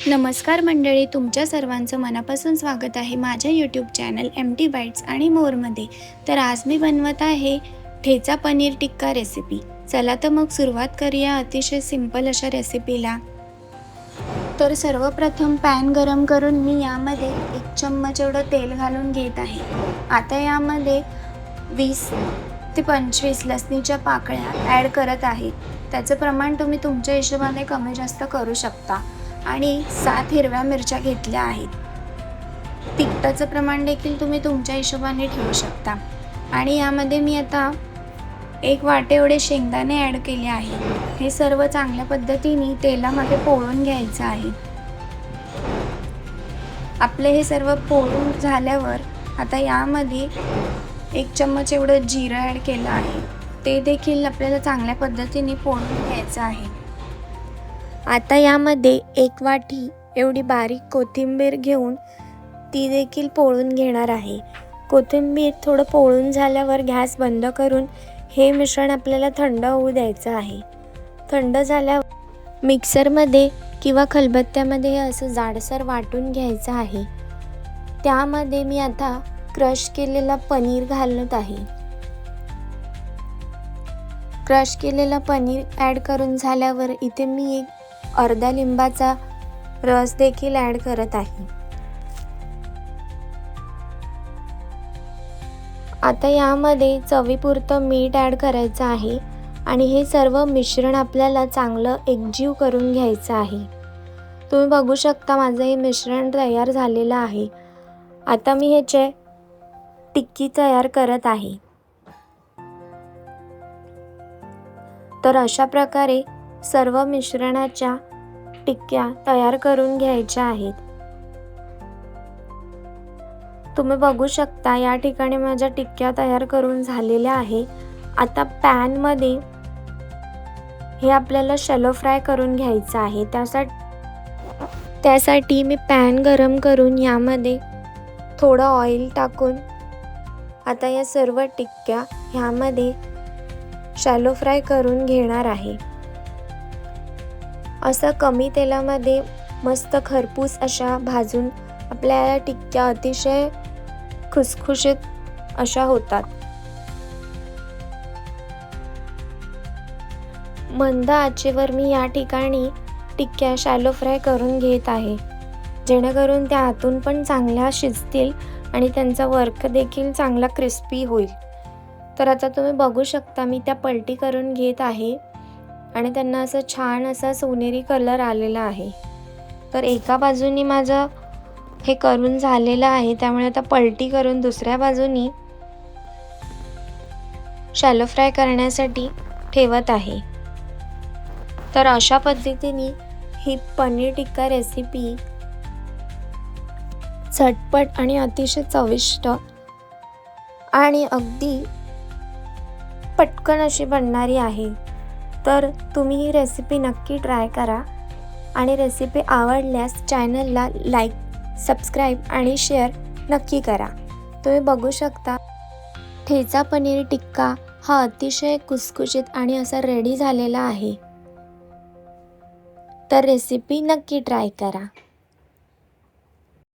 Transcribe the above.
नमस्कार मंडळी, तुमच्या सर्वांचं मनापासून स्वागत आहे माझ्या यूट्यूब चॅनल एमटी बाईट्स आणि मोरमध्ये. तर आज मी बनवत आहे ठेचा पनीर टिक्का रेसिपी. चला तर मग सुरुवात करूया अतिशय सिंपल अशा रेसिपीला. तर सर्वप्रथम पॅन गरम करून मी यामध्ये 1 चम्मच एवढं तेल घालून घेत आहे. आता यामध्ये 20 ते 25 लसणीच्या पाकळ्या ॲड करत आहे. त्याचं प्रमाण तुम्ही तुमच्या हिशोबाने कमी जास्त करू शकता. आणि 7 हिरव्या मिरच्या घेतल्या आहेत. तिखटाचं प्रमाण देखील तुम्ही तुमच्या हिशोबाने ठेवू शकता. आणि यामध्ये मी आता 1 वाटी एवढे शेंगदाणे ॲड केले आहे. हे सर्व चांगल्या पद्धतीने तेलामध्ये पोळून घ्यायचं आहे. आपले हे सर्व पोळून झाल्यावर आता यामध्ये 1 चम्मच एवढं जिरं ॲड केलं आहे. ते देखील आपल्याला चांगल्या पद्धतीने पोळून घ्यायचं आहे. आता यामध्ये 1 वाटी एवढी बारीक कोथिंबीर घेऊन ती देखील पोळून घेणार आहे. कोथिंबीर थोडं पोळून झाल्यावर गॅस बंद करून हे मिश्रण आपल्याला थंड होऊ द्यायचं आहे. थंड झाल्यावर मिक्सरमध्ये किंवा खलबत्त्यामध्ये हे असं जाडसर वाटून घ्यायचं आहे. त्यामध्ये मी आता क्रश केलेला पनीर घालत आहे. क्रश केलेला पनीर ॲड करून झाल्यावर इथे मी एक अर्धा लिंबाचा रस देखील ॲड करत आहे. आता यामध्ये चवीपुरतं मीठ ॲड करायचं आहे आणि हे सर्व मिश्रण आपल्याला चांगलं एकजीव करून घ्यायचं आहे. तुम्ही बघू शकता माझं हे मिश्रण तयार झालेलं आहे. आता मी ह्याचे टिक्की तयार करत आहे. तर अशा प्रकारे सर्व मिश्रणाच्या टिक्क्या तयार करून घ्यायच्या आहेत. तुम्ही बघू शकता या ठिकाणी माझ्या टिक्क्या तयार करून झालेल्या आहे. आता पॅनमध्ये हे आपल्याला शॅलो फ्राय करून घ्यायचं आहे. त्यासाठी मी पॅन गरम करून यामध्ये थोडं ऑइल टाकून आता या सर्व टिक्क्या ह्यामध्ये शॅलो फ्राय करून घेणार आहे. असं कमी तेलामध्ये मस्त खरपूस अशा भाजून आपल्या टिक्क्या अतिशय खुसखुशीत अशा होतात. मंद आचेवर मी या ठिकाणी टिक्क्या शॅलो फ्राय करून घेत आहे, जेणेकरून त्या आतून पण चांगल्या शिजतील आणि त्यांचा वर्क देखील चांगला क्रिस्पी होईल. तर आता तुम्ही बघू शकता मी त्या पलटी करून घेत आहे आणि त्यांना असं छान असा सोनेरी कलर आलेला आहे. तर एका बाजूनी माझं हे करून झालेलं आहे, त्यामुळे आता पलटी करून दुसऱ्या बाजूनी शॅलो फ्राय करण्यासाठी ठेवत आहे. तर अशा पद्धतीने ही पनीर टिक्का रेसिपी झटपट आणि अतिशय चविष्ट आणि अगदी पटकन अशी बनणारी आहे. तर तुम्ही ही रेसिपी नक्की ट्राय करा आणि रेसिपी आवडल्यास चॅनलला लाईक, सबस्क्राईब आणि शेअर नक्की करा. तुम्ही बघू शकता ठेचा पनीर टिक्का हा अतिशय खुसखुशीत आणि असा रेडी झालेला आहे. तर रेसिपी नक्की ट्राय करा.